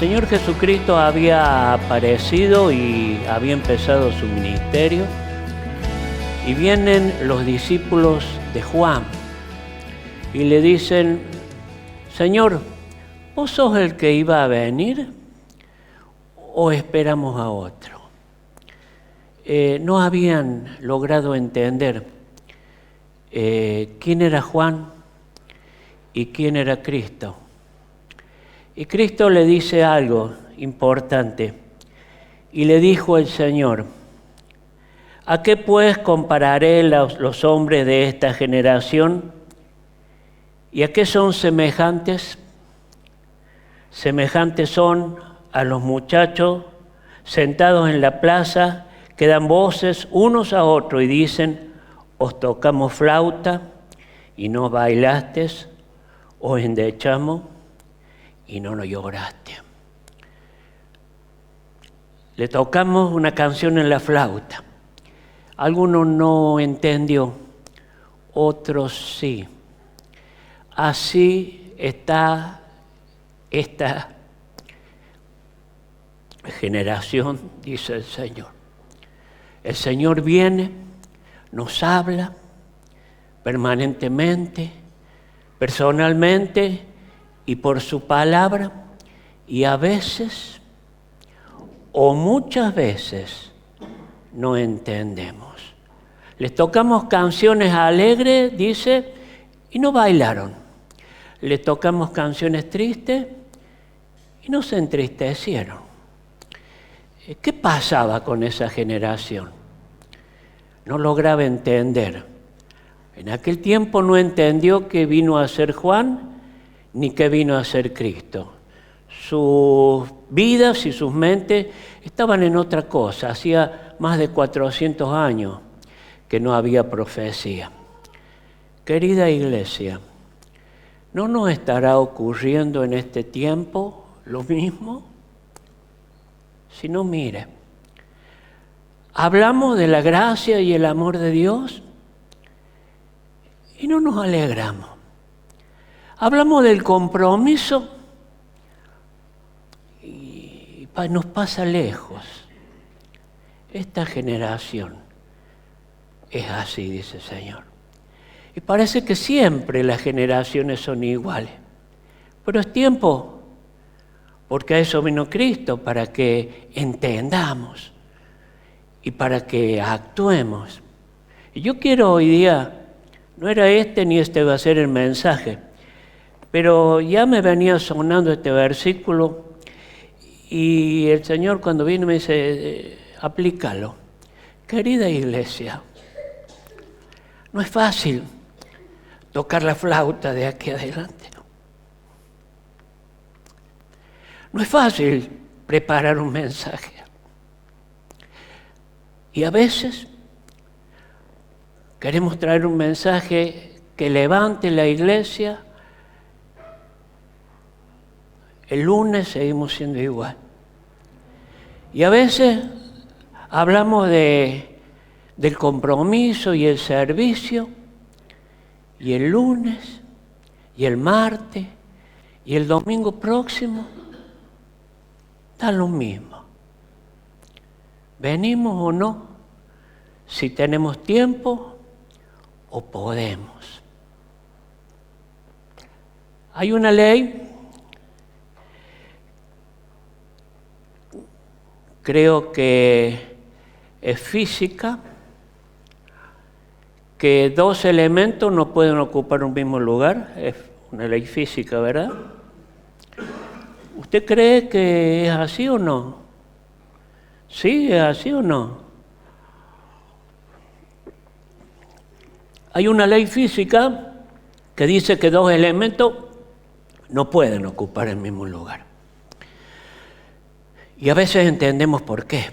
Señor Jesucristo había aparecido y había empezado su ministerio, y vienen los discípulos de Juan y le dicen: Señor, ¿vos sos el que iba a venir o esperamos a otro? No habían logrado entender quién era Juan y quién era Cristo. Y Cristo le dice algo importante. Y le dijo el Señor: ¿a qué pues compararé los hombres de esta generación? ¿Y a qué son semejantes? Semejantes son a los muchachos sentados en la plaza que dan voces unos a otros y dicen: os tocamos flauta y no bailaste, os endechamos y no nos lloraste. Le tocamos una canción en la flauta. Algunos no entendió, otros sí. Así está esta generación, dice el Señor. El Señor viene, nos habla permanentemente, personalmente y por su palabra, y a veces, o muchas veces, no entendemos. Les tocamos canciones alegres, dice, y no bailaron. Les tocamos canciones tristes y no se entristecieron. ¿Qué pasaba con esa generación? No lograba entender. En aquel tiempo no entendió que vino a ser Juan ni que vino a ser Cristo. Sus vidas y sus mentes estaban en otra cosa. Hacía más de 400 años que no había profecía. Querida iglesia, ¿no nos estará ocurriendo en este tiempo lo mismo? Si no, mire, hablamos de la gracia y el amor de Dios y no nos alegramos. Hablamos del compromiso y nos pasa lejos. Esta generación es así, dice el Señor. Y parece que siempre las generaciones son iguales. Pero es tiempo, porque a eso vino Cristo, para que entendamos y para que actuemos. Y yo quiero hoy día, no era ni este va a ser el mensaje, pero ya me venía sonando este versículo y el Señor cuando vino me dice: aplícalo. Querida iglesia, no es fácil tocar la flauta de aquí adelante. No es fácil preparar un mensaje. Y a veces queremos traer un mensaje que levante la iglesia. El lunes seguimos siendo igual. Y a veces hablamos del compromiso y el servicio, y el lunes, y el martes, y el domingo próximo, da lo mismo. ¿Venimos o no? Si tenemos tiempo o podemos. Hay una ley, creo que es física, que dos elementos no pueden ocupar un mismo lugar. Es una ley física, ¿verdad? ¿Usted cree que es así o no? ¿Sí? ¿Es así o no? Hay una ley física que dice que dos elementos no pueden ocupar el mismo lugar. Y a veces entendemos por qué.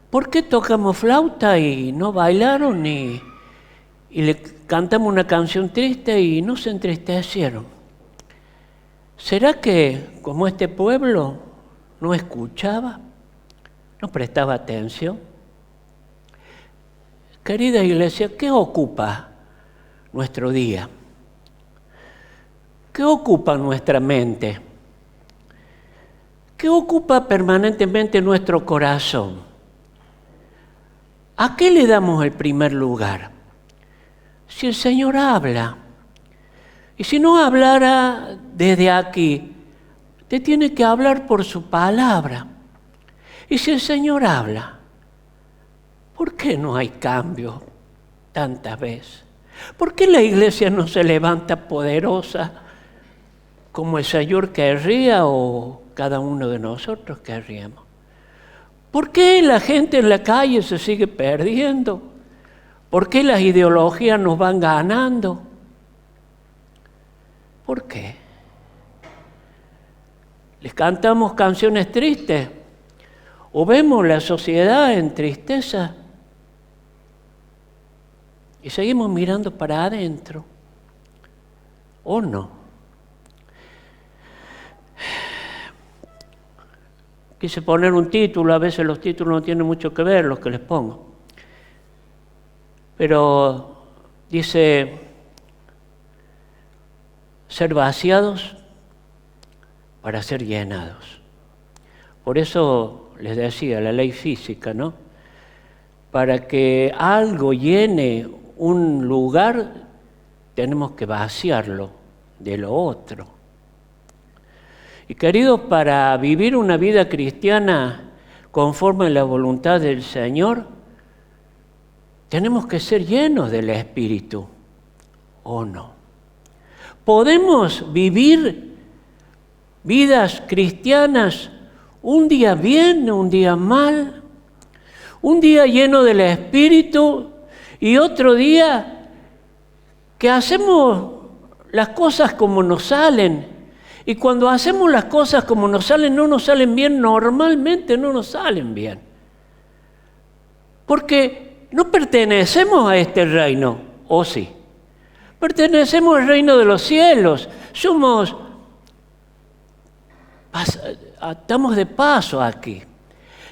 ¿Por qué tocamos flauta y no bailaron y le cantamos una canción triste y no se entristecieron? ¿Será que como este pueblo no escuchaba, no prestaba atención? Querida iglesia, ¿qué ocupa nuestro día? ¿Qué ocupa nuestra mente? ¿Qué ocupa permanentemente nuestro corazón? ¿A qué le damos el primer lugar? Si el Señor habla, y si no hablara desde aquí, te tiene que hablar por su palabra. Y si el Señor habla, ¿por qué no hay cambio tantas veces? ¿Por qué la iglesia no se levanta poderosa como el Señor querría o cada uno de nosotros querríamos? ¿Por qué la gente en la calle se sigue perdiendo? ¿Por qué las ideologías nos van ganando? ¿Por qué? ¿Les cantamos canciones tristes? ¿O vemos la sociedad en tristeza? Y seguimos mirando para adentro. ¿O no? Quise poner un título, a veces los títulos no tienen mucho que ver, los que les pongo. Pero dice, ser vaciados para ser llenados. Por eso les decía, la ley física, ¿no? Para que algo llene un lugar, tenemos que vaciarlo de lo otro. Y queridos, para vivir una vida cristiana conforme a la voluntad del Señor, tenemos que ser llenos del Espíritu, ¿o no? Podemos vivir vidas cristianas un día bien, un día mal, un día lleno del Espíritu y otro día que hacemos las cosas como nos salen. Y cuando hacemos las cosas como nos salen, no nos salen bien, normalmente no nos salen bien. Porque no pertenecemos a este reino, ¿o sí? Pertenecemos al reino de los cielos. Estamos de paso aquí.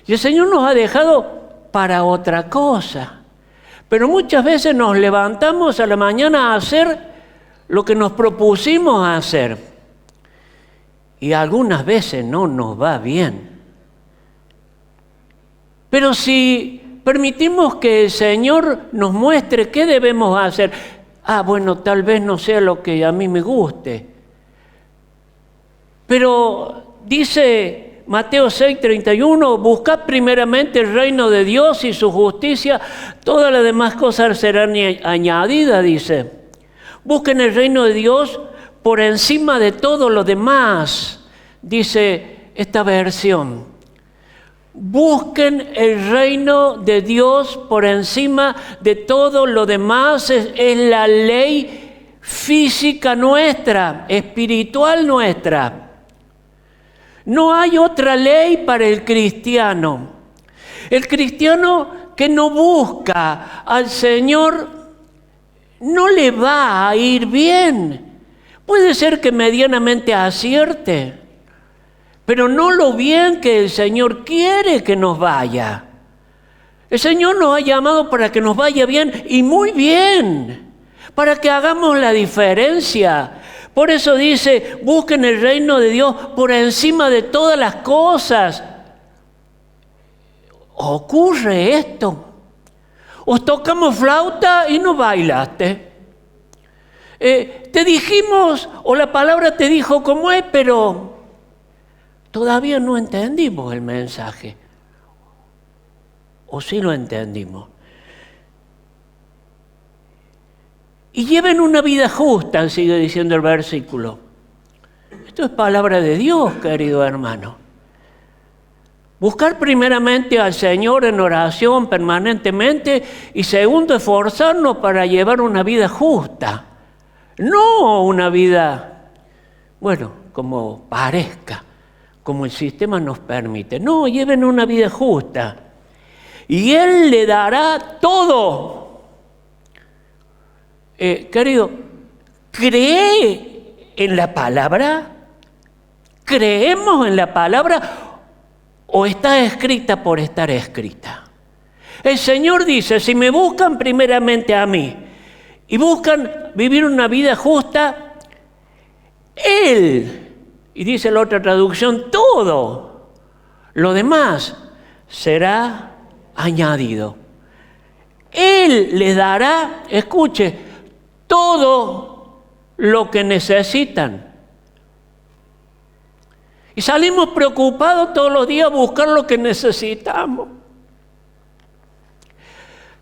Y el Señor nos ha dejado para otra cosa. Pero muchas veces nos levantamos a la mañana a hacer lo que nos propusimos hacer. Y algunas veces no nos va bien. Pero si permitimos que el Señor nos muestre qué debemos hacer, bueno, tal vez no sea lo que a mí me guste. Pero dice Mateo 6:31, buscad primeramente el reino de Dios y su justicia, todas las demás cosas serán añadidas, dice. Busquen el reino de Dios por encima de todo lo demás, dice esta versión. Busquen el reino de Dios por encima de todo lo demás. Es la ley física nuestra, espiritual nuestra. No hay otra ley para el cristiano. El cristiano que no busca al Señor no le va a ir bien. Puede ser que medianamente acierte, pero no lo bien que el Señor quiere que nos vaya. El Señor nos ha llamado para que nos vaya bien y muy bien, para que hagamos la diferencia. Por eso dice, busquen el reino de Dios por encima de todas las cosas. Ocurre esto. Os tocamos flauta y no bailaste. Te dijimos, o la palabra te dijo cómo es, pero todavía no entendimos el mensaje. ¿O sí lo entendimos? Y lleven una vida justa, sigue diciendo el versículo. Esto es palabra de Dios, querido hermano. Buscar primeramente al Señor en oración permanentemente y segundo, esforzarnos para llevar una vida justa. No una vida, como parezca, como el sistema nos permite. No, lleven una vida justa. Y Él le dará todo. Querido, ¿cree en la palabra? ¿Creemos en la palabra o está escrita por estar escrita? El Señor dice, si me buscan primeramente a mí y buscan vivir una vida justa, Él, y dice la otra traducción, todo Lo demás será añadido. Él les dará, escuche, todo lo que necesitan. Y salimos preocupados todos los días a buscar lo que necesitamos.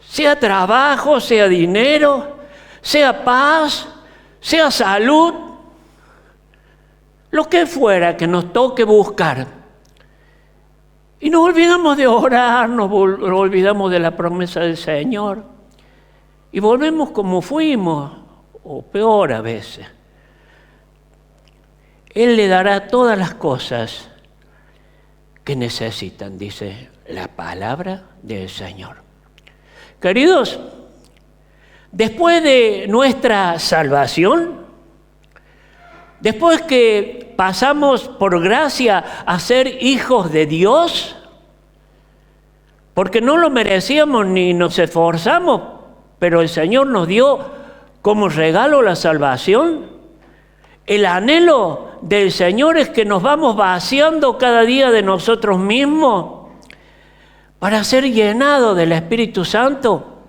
Sea trabajo, sea dinero, sea paz, sea salud, lo que fuera que nos toque buscar. Y nos olvidamos de orar, nos olvidamos de la promesa del Señor. Y volvemos como fuimos, o peor a veces. Él le dará todas las cosas que necesitan, dice la palabra del Señor. Queridos, después de nuestra salvación, después que pasamos por gracia a ser hijos de Dios, porque no lo merecíamos ni nos esforzamos, pero el Señor nos dio como regalo la salvación. El anhelo del Señor es que nos vamos vaciando cada día de nosotros mismos para ser llenados del Espíritu Santo,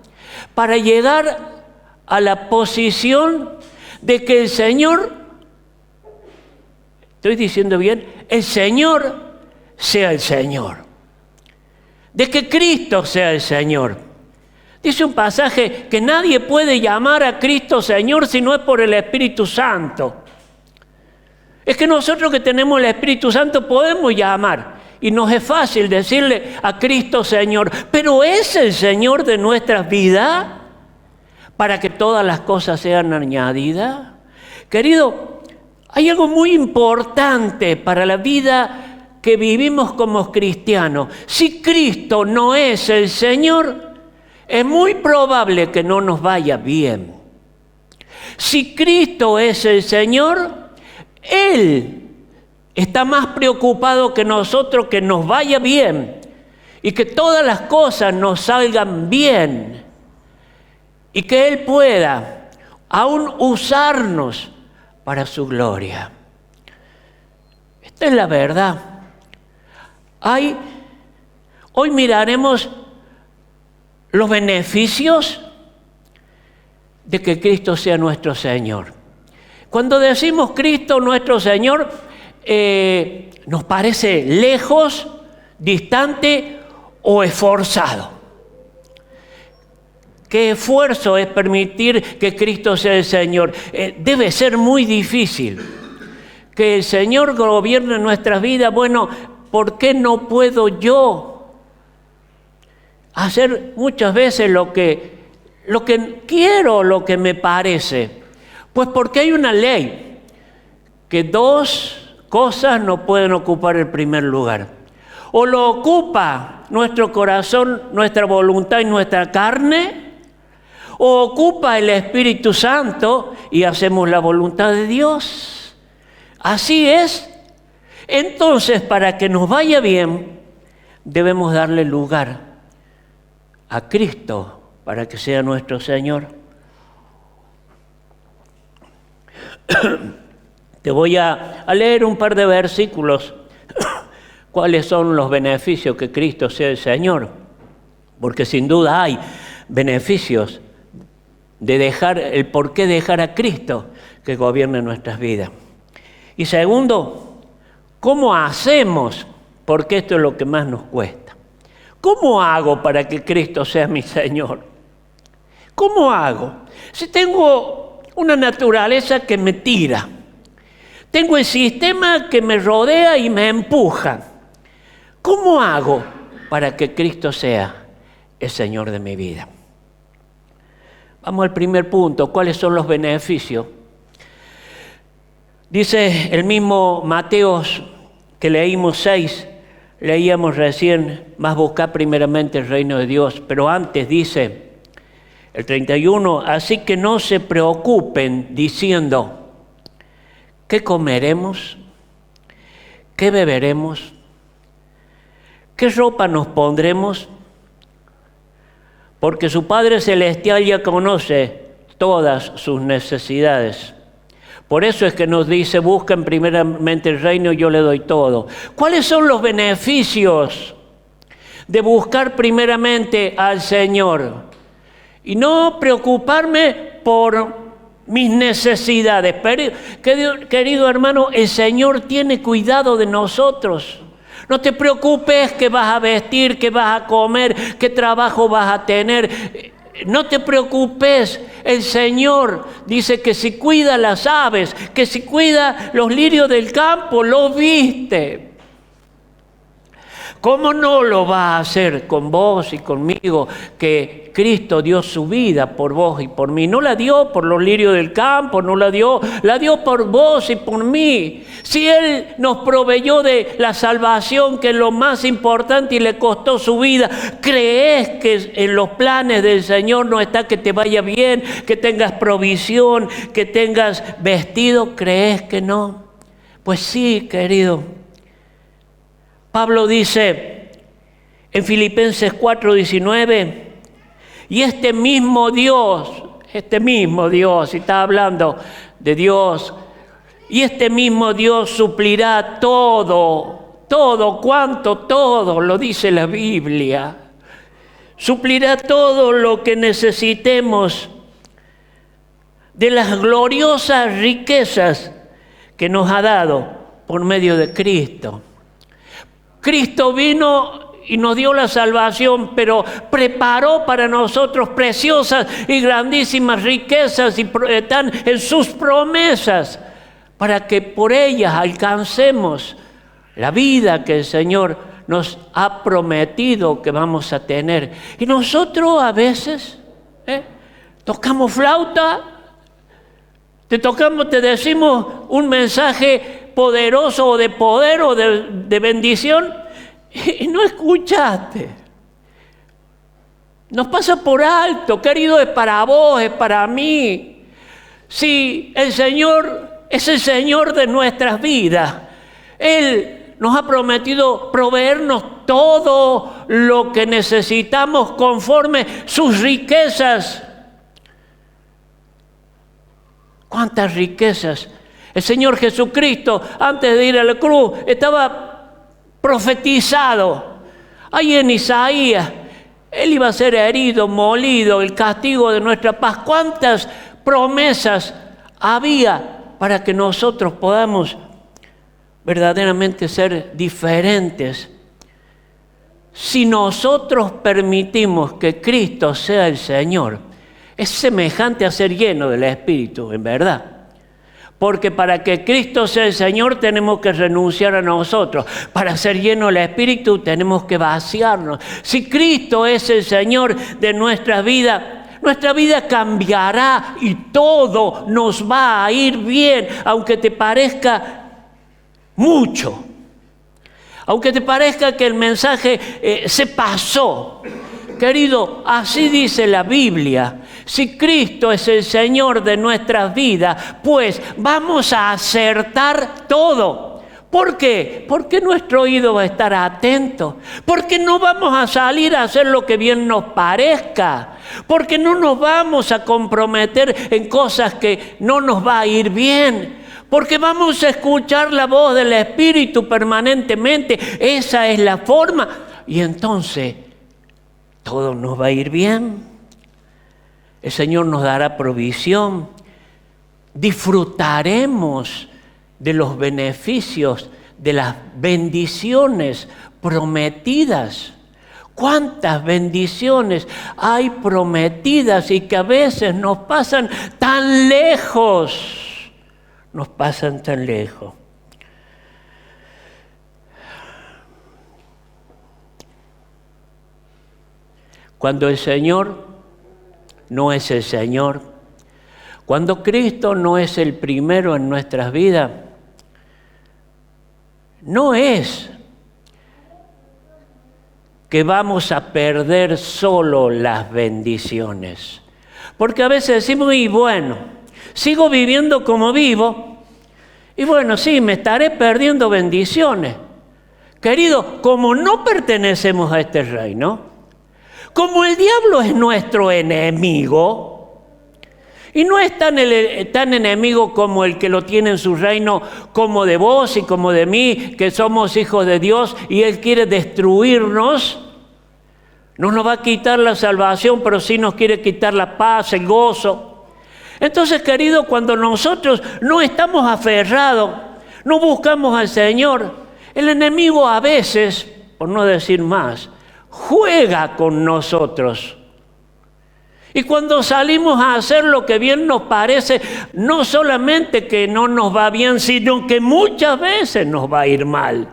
para llegar a la posición de que el Señor, estoy diciendo bien, el Señor sea el Señor, de que Cristo sea el Señor. Dice un pasaje que nadie puede llamar a Cristo Señor si no es por el Espíritu Santo. Es que nosotros que tenemos el Espíritu Santo podemos llamar y nos es fácil decirle a Cristo Señor, pero ¿es el Señor de nuestras vidas para que todas las cosas sean añadidas? Querido, hay algo muy importante para la vida que vivimos como cristianos. Si Cristo no es el Señor, es muy probable que no nos vaya bien. Si Cristo es el Señor, Él está más preocupado que nosotros que nos vaya bien y que todas las cosas nos salgan bien y que Él pueda aún usarnos para su gloria. Esta es la verdad. Hoy miraremos los beneficios de que Cristo sea nuestro Señor. Cuando decimos Cristo nuestro Señor, nos parece lejos, distante o esforzado. ¿Qué esfuerzo es permitir que Cristo sea el Señor? Debe ser muy difícil. Que el Señor gobierne nuestras vidas. Bueno, ¿por qué no puedo yo hacer muchas veces lo que quiero, lo que me parece? Pues porque hay una ley, que dos cosas no pueden ocupar el primer lugar. O lo ocupa nuestro corazón, nuestra voluntad y nuestra carne, o ocupa el Espíritu Santo y hacemos la voluntad de Dios. Así es. Entonces, para que nos vaya bien, debemos darle lugar a Cristo para que sea nuestro Señor. Te voy a leer un par de versículos. ¿Cuáles son los beneficios que Cristo sea el Señor? Porque sin duda hay beneficios de dejar, el por qué dejar a Cristo que gobierne nuestras vidas. Y segundo, ¿cómo hacemos? Porque esto es lo que más nos cuesta. ¿Cómo hago para que Cristo sea mi Señor? ¿Cómo hago? Si tengo una naturaleza que me tira, tengo el sistema que me rodea y me empuja, ¿cómo hago para que Cristo sea el Señor de mi vida? Vamos al primer punto. ¿Cuáles son los beneficios? Dice el mismo Mateo que leímos 6, leíamos recién, más buscar primeramente el reino de Dios. Pero antes dice el 31, así que no se preocupen diciendo, ¿qué comeremos? ¿Qué beberemos? ¿Qué ropa nos pondremos? Porque su Padre Celestial ya conoce todas sus necesidades. Por eso es que nos dice, busquen primeramente el reino y yo le doy todo. ¿Cuáles son los beneficios de buscar primeramente al Señor? Y no preocuparme por mis necesidades. Querido hermano, el Señor tiene cuidado de nosotros. No te preocupes qué vas a vestir, qué vas a comer, qué trabajo vas a tener. No te preocupes, el Señor dice que si cuida las aves, que si cuida los lirios del campo, lo viste. ¿Cómo no lo va a hacer con vos y conmigo, que Cristo dio su vida por vos y por mí? No la dio por los lirios del campo, la dio por vos y por mí. Si Él nos proveyó de la salvación, que es lo más importante, y le costó su vida, ¿crees que en los planes del Señor no está que te vaya bien, que tengas provisión, que tengas vestido? ¿Crees que no? Pues sí, querido. Pablo dice en Filipenses 4:19, y este mismo Dios, y está hablando de Dios, y este mismo Dios suplirá todo, ¿cuánto? Todo, lo dice la Biblia. Suplirá todo lo que necesitemos de las gloriosas riquezas que nos ha dado por medio de Cristo. Cristo vino y nos dio la salvación, pero preparó para nosotros preciosas y grandísimas riquezas y están en sus promesas para que por ellas alcancemos la vida que el Señor nos ha prometido que vamos a tener. Y nosotros a veces tocamos flauta, te decimos un mensaje poderoso o de poder o de bendición y no escuchaste. Nos pasa por alto, querido, es para vos, es para mí. Si el Señor es el Señor de nuestras vidas, Él nos ha prometido proveernos todo lo que necesitamos conforme sus riquezas. ¿Cuántas riquezas? El Señor Jesucristo, antes de ir a la cruz, estaba profetizado. Ahí en Isaías, Él iba a ser herido, molido, el castigo de nuestra paz. ¿Cuántas promesas había para que nosotros podamos verdaderamente ser diferentes? Si nosotros permitimos que Cristo sea el Señor, es semejante a ser lleno del Espíritu, en verdad. Porque para que Cristo sea el Señor tenemos que renunciar a nosotros. Para ser lleno del Espíritu tenemos que vaciarnos. Si Cristo es el Señor de nuestra vida cambiará y todo nos va a ir bien, aunque te parezca mucho. Aunque te parezca que el mensaje se pasó. Querido, así dice la Biblia. Si Cristo es el Señor de nuestras vidas, pues vamos a acertar todo. ¿Por qué? Porque nuestro oído va a estar atento. Porque no vamos a salir a hacer lo que bien nos parezca. Porque no nos vamos a comprometer en cosas que no nos va a ir bien. Porque vamos a escuchar la voz del Espíritu permanentemente. Esa es la forma. Y entonces todo nos va a ir bien. El Señor nos dará provisión. Disfrutaremos de los beneficios, de las bendiciones prometidas. ¿Cuántas bendiciones hay prometidas y que a veces nos pasan tan lejos? Nos pasan tan lejos. Cuando el Señor no es el Señor, cuando Cristo no es el primero en nuestras vidas, no es que vamos a perder solo las bendiciones. Porque a veces decimos, y bueno, sigo viviendo como vivo, y bueno, sí, me estaré perdiendo bendiciones. Querido, como no pertenecemos a este reino, como el diablo es nuestro enemigo, Y no es tan enemigo como el que lo tiene en su reino, como de vos y como de mí, que somos hijos de Dios, y Él quiere destruirnos. No nos va a quitar la salvación, pero sí nos quiere quitar la paz, el gozo. Entonces, querido, cuando nosotros no estamos aferrados, no buscamos al Señor, el enemigo a veces, por no decir más, juega con nosotros. Y cuando salimos a hacer lo que bien nos parece, no solamente que no nos va bien, sino que muchas veces nos va a ir mal.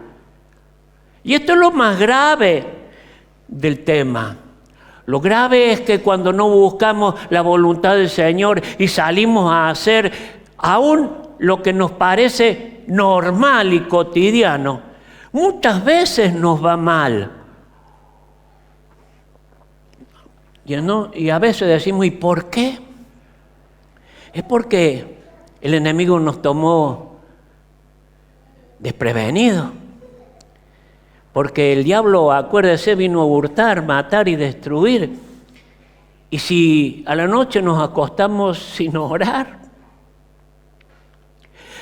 Y esto es lo más grave del tema. Lo grave es que cuando no buscamos la voluntad del Señor y salimos a hacer aún lo que nos parece normal y cotidiano, muchas veces nos va mal. Y a veces decimos, ¿y por qué? Es porque el enemigo nos tomó desprevenidos. Porque el diablo, acuérdese, vino a hurtar, matar y destruir. Y si a la noche nos acostamos sin orar,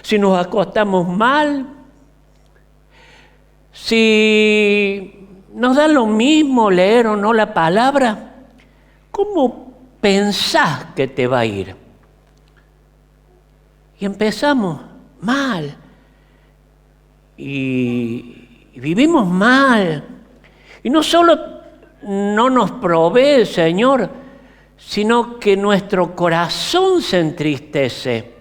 si nos acostamos mal, si nos da lo mismo leer o no la palabra, ¿cómo pensás que te va a ir? Y empezamos mal. Y vivimos mal. Y no solo no nos provee el Señor, sino que nuestro corazón se entristece.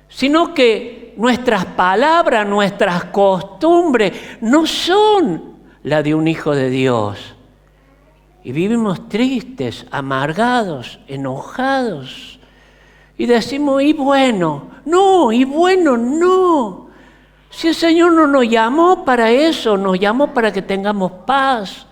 Sino que nuestras palabras, nuestras costumbres no son la de un hijo de Dios. Y vivimos tristes, amargados, enojados. Y decimos, y bueno, no. Si el Señor no nos llamó para eso, nos llamó para que tengamos paz,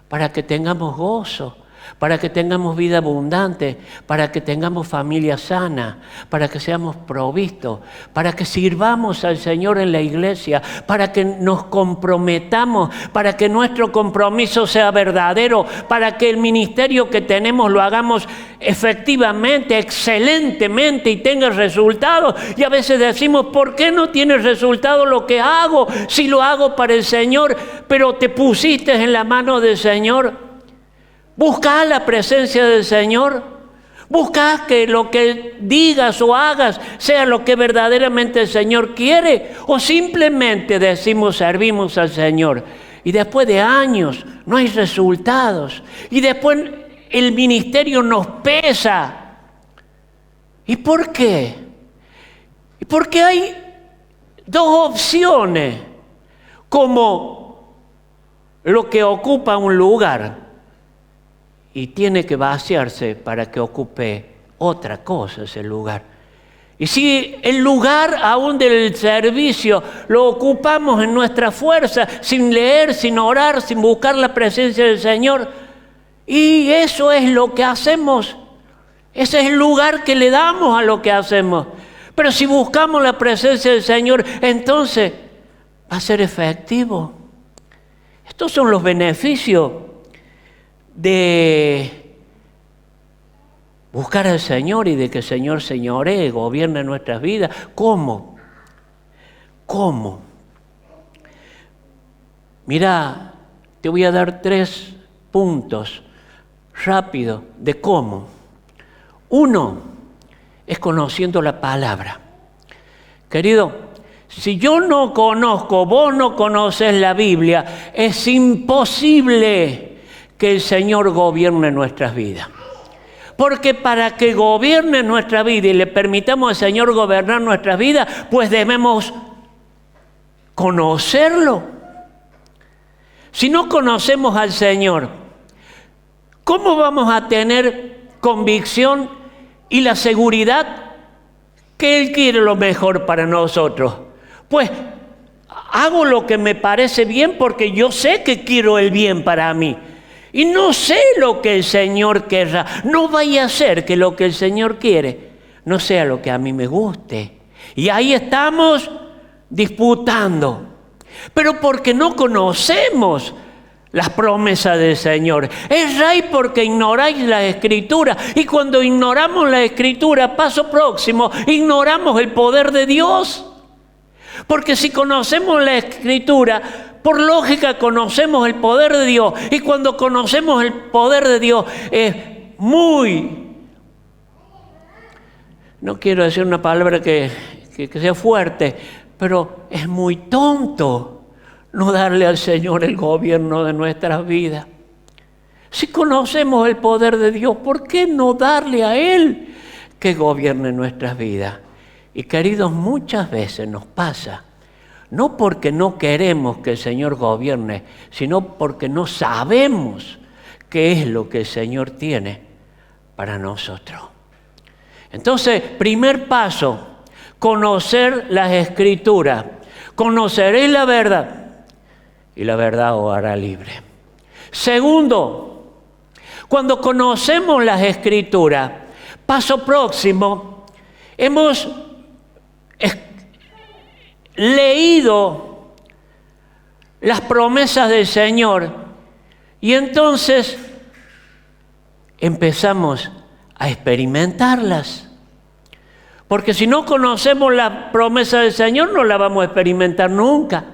para que tengamos gozo, para que tengamos vida abundante, para que tengamos familia sana, para que seamos provistos, para que sirvamos al Señor en la iglesia, para que nos comprometamos, para que nuestro compromiso sea verdadero, para que el ministerio que tenemos lo hagamos efectivamente, excelentemente y tenga resultados. Y a veces decimos, ¿por qué no tiene resultado lo que hago? Si lo hago para el Señor, pero te pusiste en la mano del Señor. Busca la presencia del Señor. Busca que lo que digas o hagas sea lo que verdaderamente el Señor quiere. O simplemente decimos, servimos al Señor. Y después de años no hay resultados. Y después el ministerio nos pesa. ¿Y por qué? Porque hay dos opciones como lo que ocupa un lugar. Y tiene que vaciarse para que ocupe otra cosa ese lugar. Y si el lugar aún del servicio lo ocupamos en nuestra fuerza, sin leer, sin orar, sin buscar la presencia del Señor, y eso es lo que hacemos, ese es el lugar que le damos a lo que hacemos. Pero si buscamos la presencia del Señor, entonces va a ser efectivo. Estos son los beneficios de buscar al Señor y de que el Señor señoree, gobierne nuestras vidas. ¿Cómo? Mira, te voy a dar 3 puntos rápidos de cómo. 1 es conociendo la palabra. Querido, si yo no conozco, vos no conoces la Biblia, es imposible que el Señor gobierne nuestras vidas. Porque para que gobierne nuestra vida y le permitamos al Señor gobernar nuestras vidas, pues debemos conocerlo. Si no conocemos al Señor, ¿cómo vamos a tener convicción y la seguridad que Él quiere lo mejor para nosotros? Pues hago lo que me parece bien porque yo sé que quiero el bien para mí. Y no sé lo que el Señor querrá. No vaya a ser que lo que el Señor quiere no sea lo que a mí me guste. Y ahí estamos disputando. Pero porque no conocemos las promesas del Señor. Erráis porque ignoráis la Escritura. Y cuando ignoramos la Escritura, paso próximo, ignoramos el poder de Dios. Porque si conocemos la Escritura, por lógica conocemos el poder de Dios. Y cuando conocemos el poder de Dios es no quiero decir una palabra que sea fuerte, pero es muy tonto no darle al Señor el gobierno de nuestras vidas. Si conocemos el poder de Dios, ¿por qué no darle a Él que gobierne nuestras vidas? Y queridos, muchas veces nos pasa, no porque no queremos que el Señor gobierne, sino porque no sabemos qué es lo que el Señor tiene para nosotros. Entonces, primer paso, conocer las Escrituras. Conoceréis la verdad y la verdad os hará libre. Segundo, cuando conocemos las Escrituras, paso próximo, hemos leído las promesas del Señor y entonces empezamos a experimentarlas. Porque si no conocemos la promesa del Señor, no la vamos a experimentar nunca.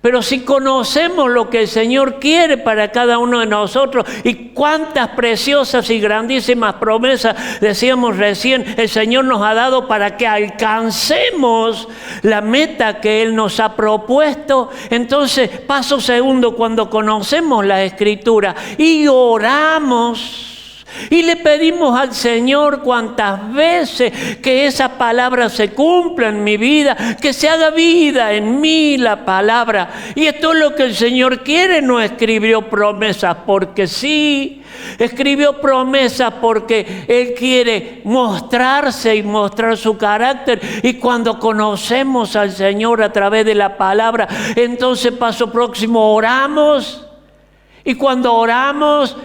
Pero si conocemos lo que el Señor quiere para cada uno de nosotros y cuántas preciosas y grandísimas promesas, decíamos recién, el Señor nos ha dado para que alcancemos la meta que Él nos ha propuesto. Entonces, paso segundo, cuando conocemos la Escritura y oramos, y le pedimos al Señor cuantas veces que esa palabra se cumpla en mi vida, que se haga vida en mí la palabra. Y esto es lo que el Señor quiere. No escribió promesas porque sí, escribió promesas porque Él quiere mostrarse y mostrar su carácter. Y cuando conocemos al Señor a través de la palabra, entonces paso próximo, oramos. Y cuando oramos,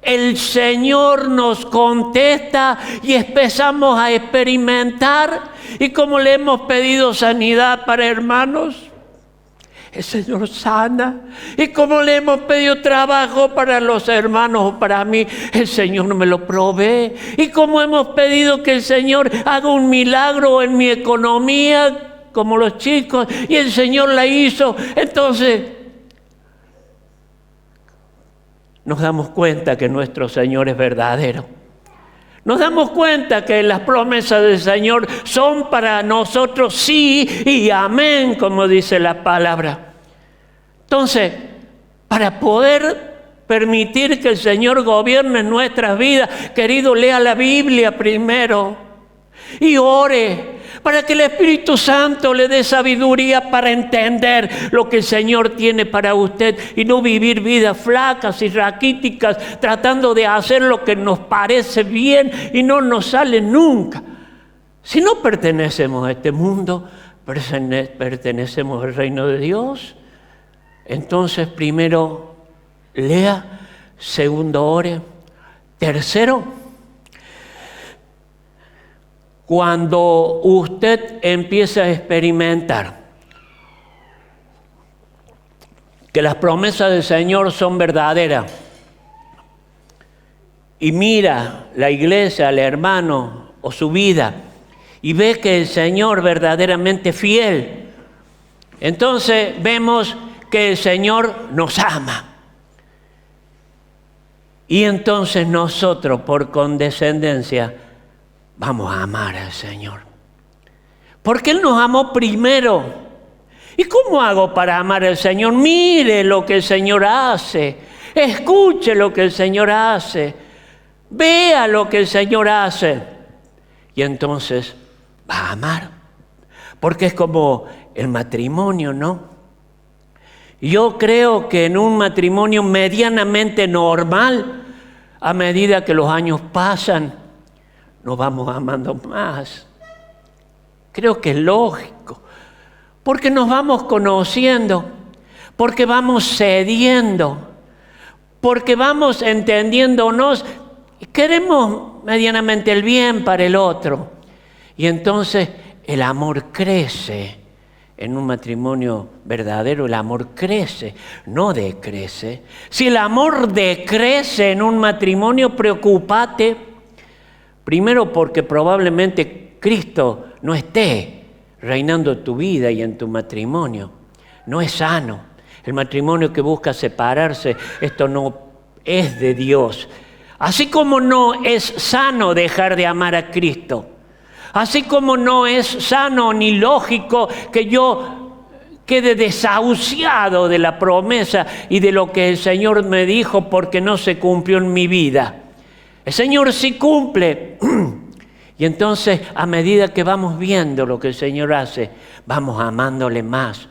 el Señor nos contesta y empezamos a experimentar. Y como le hemos pedido sanidad para hermanos, el Señor sana. Y como le hemos pedido trabajo para los hermanos o para mí, el Señor me lo provee. Y como hemos pedido que el Señor haga un milagro en mi economía, como los chicos, y el Señor la hizo, entonces nos damos cuenta que nuestro Señor es verdadero. Nos damos cuenta que las promesas del Señor son para nosotros sí y amén, como dice la palabra. Entonces, para poder permitir que el Señor gobierne nuestras vidas, querido, lea la Biblia primero y ore, para que el Espíritu Santo le dé sabiduría para entender lo que el Señor tiene para usted y no vivir vidas flacas y raquíticas tratando de hacer lo que nos parece bien y no nos sale nunca. Si no pertenecemos a este mundo, pertenecemos al reino de Dios. Entonces, primero, lea. Segundo, ore. Tercero, cuando usted empieza a experimentar que las promesas del Señor son verdaderas y mira la iglesia, al hermano o su vida y ve que el Señor verdaderamente es fiel, entonces vemos que el Señor nos ama. Y entonces nosotros, por condescendencia, vamos a amar al Señor. Porque Él nos amó primero. ¿Y cómo hago para amar al Señor? Mire lo que el Señor hace. Escuche lo que el Señor hace. Vea lo que el Señor hace. Y entonces va a amar. Porque es como el matrimonio, ¿no? Yo creo que en un matrimonio medianamente normal, a medida que los años pasan, nos vamos amando más. Creo que es lógico, porque nos vamos conociendo, porque vamos cediendo, porque vamos entendiéndonos y queremos medianamente el bien para el otro. Y entonces el amor crece en un matrimonio verdadero el amor crece, no decrece. Si el amor decrece en un matrimonio, preocúpate. Primero porque probablemente Cristo no esté reinando tu vida y en tu matrimonio. No es sano. El matrimonio que busca separarse, esto no es de Dios. Así como no es sano dejar de amar a Cristo. Así como no es sano ni lógico que yo quede desahuciado de la promesa y de lo que el Señor me dijo porque no se cumplió en mi vida. El Señor sí cumple. Y entonces, a medida que vamos viendo lo que el Señor hace, vamos amándole más.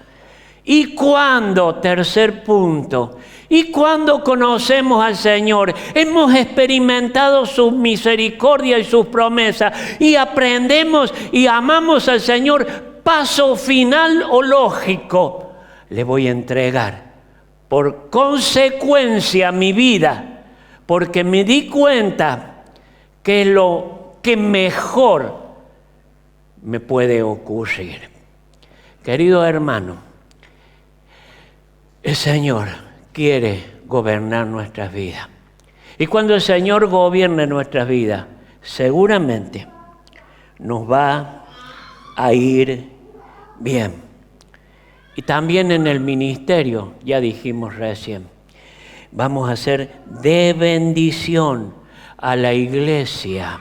Y cuando, tercer punto, y cuando conocemos al Señor, hemos experimentado su misericordia y sus promesas, y aprendemos y amamos al Señor, paso final o lógico, le voy a entregar por consecuencia mi vida, porque me di cuenta que lo que mejor me puede ocurrir. Querido hermano, el Señor quiere gobernar nuestras vidas. Y cuando el Señor gobierne nuestras vidas, seguramente nos va a ir bien. Y también en el ministerio, ya dijimos recién, vamos a ser de bendición a la iglesia,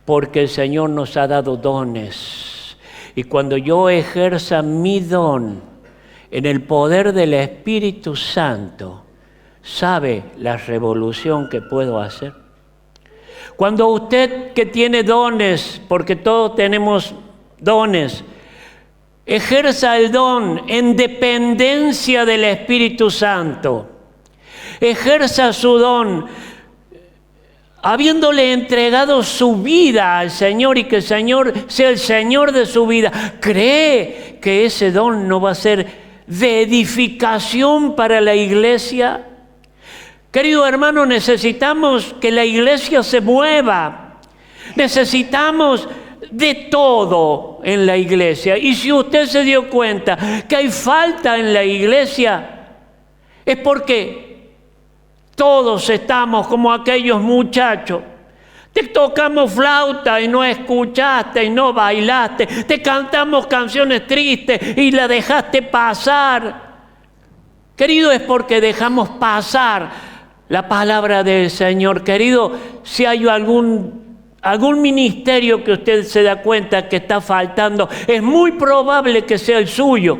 porque el Señor nos ha dado dones. Y cuando yo ejerza mi don en el poder del Espíritu Santo, ¿sabe la revolución que puedo hacer? Cuando usted que tiene dones, porque todos tenemos dones, ejerza el don en dependencia del Espíritu Santo, ejerza su don habiéndole entregado su vida al Señor y que el Señor sea el Señor de su vida, ¿cree que ese don no va a ser de edificación para la iglesia? Querido hermano, necesitamos que la iglesia se mueva. Necesitamos de todo en la iglesia. Y si usted se dio cuenta que hay falta en la iglesia, es porque todos estamos como aquellos muchachos. Te tocamos flauta y no escuchaste y no bailaste. Te cantamos canciones tristes y la dejaste pasar. Querido, es porque dejamos pasar la palabra del Señor. Querido, si hay algún ministerio que usted se da cuenta que está faltando, es muy probable que sea el suyo.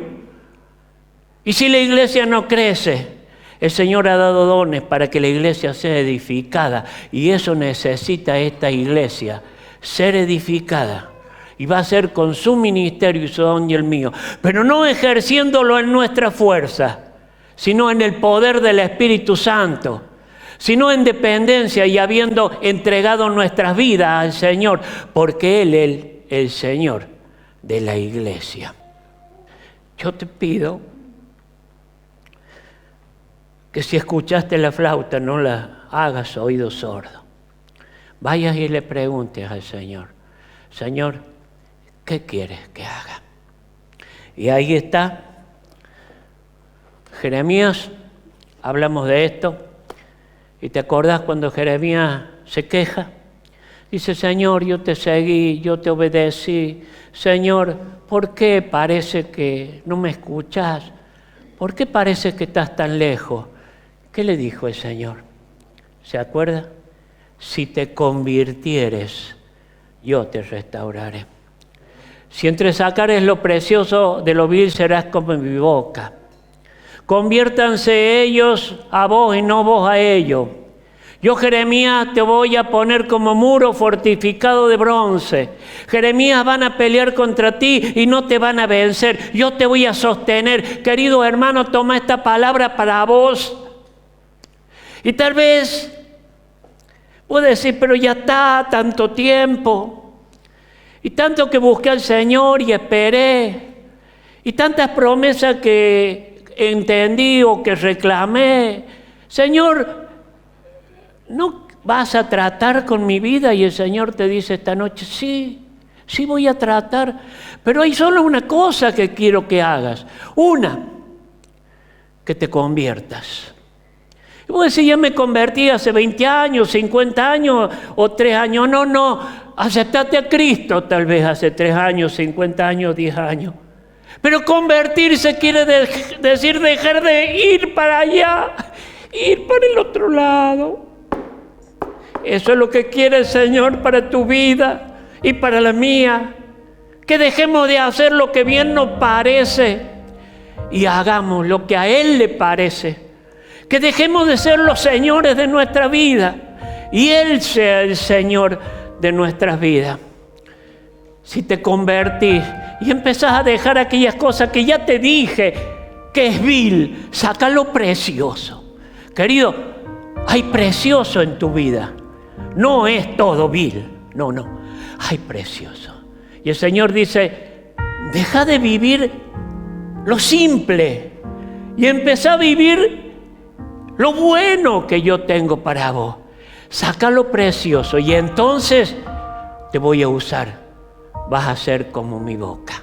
Y si la iglesia no crece, el Señor ha dado dones para que la iglesia sea edificada, y eso necesita esta iglesia, ser edificada. Y va a ser con su ministerio y su don y el mío, pero no ejerciéndolo en nuestra fuerza, sino en el poder del Espíritu Santo, sino en dependencia y habiendo entregado nuestras vidas al Señor, porque Él es el Señor de la iglesia. Yo te pido que si escuchaste la flauta no la hagas oído sordo. Vayas y le preguntes al Señor, Señor, ¿qué quieres que haga? Y ahí está Jeremías, hablamos de esto, y te acordás cuando Jeremías se queja, dice, Señor, yo te seguí, yo te obedecí, Señor, ¿por qué parece que no me escuchás? ¿Por qué parece que estás tan lejos? ¿Qué le dijo el Señor? ¿Se acuerda? Si te convirtieres, yo te restauraré. Si entresacares lo precioso de lo vil, serás como mi boca. Conviértanse ellos a vos y no vos a ellos. Yo, Jeremías, te voy a poner como muro fortificado de bronce. Jeremías, van a pelear contra ti y no te van a vencer. Yo te voy a sostener. Querido hermano, toma esta palabra para vos. Y tal vez puedes decir, pero ya está tanto tiempo. Y tanto que busqué al Señor y esperé. Y tantas promesas que entendí o que reclamé. Señor, ¿no vas a tratar con mi vida? Y el Señor te dice esta noche, sí, Sí voy a tratar, pero hay solo una cosa que quiero que hagas. Una, que te conviertas. Y vos decís, ya me convertí hace 20 años, 50 años o 3 años. No, aceptate a Cristo tal vez hace 3 años, 50 años, 10 años. Pero convertirse quiere decir dejar de ir para allá, ir para el otro lado. Eso es lo que quiere el Señor para tu vida y para la mía. Que dejemos de hacer lo que bien nos parece y hagamos lo que a Él le parece. Que dejemos de ser los señores de nuestra vida y Él sea el Señor de nuestras vidas. Si te convertís y empezás a dejar aquellas cosas que ya te dije que es vil, saca lo precioso. Querido, hay precioso en tu vida. No es todo vil, no. Hay precioso. Y el Señor dice, deja de vivir lo simple y empezá a vivir lo bueno que yo tengo para vos. Saca lo precioso y entonces te voy a usar. Vas a ser como mi boca.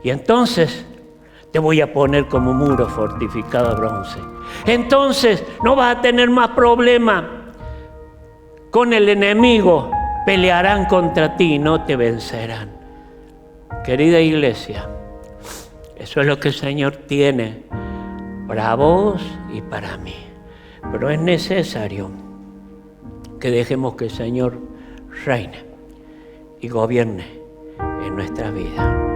Y entonces te voy a poner como muro fortificado de bronce. Entonces no vas a tener más problema con el enemigo. Pelearán contra ti y no te vencerán. Querida iglesia, eso es lo que el Señor tiene para vos y para mí. Pero es necesario que dejemos que el Señor reine y gobierne en nuestra vida.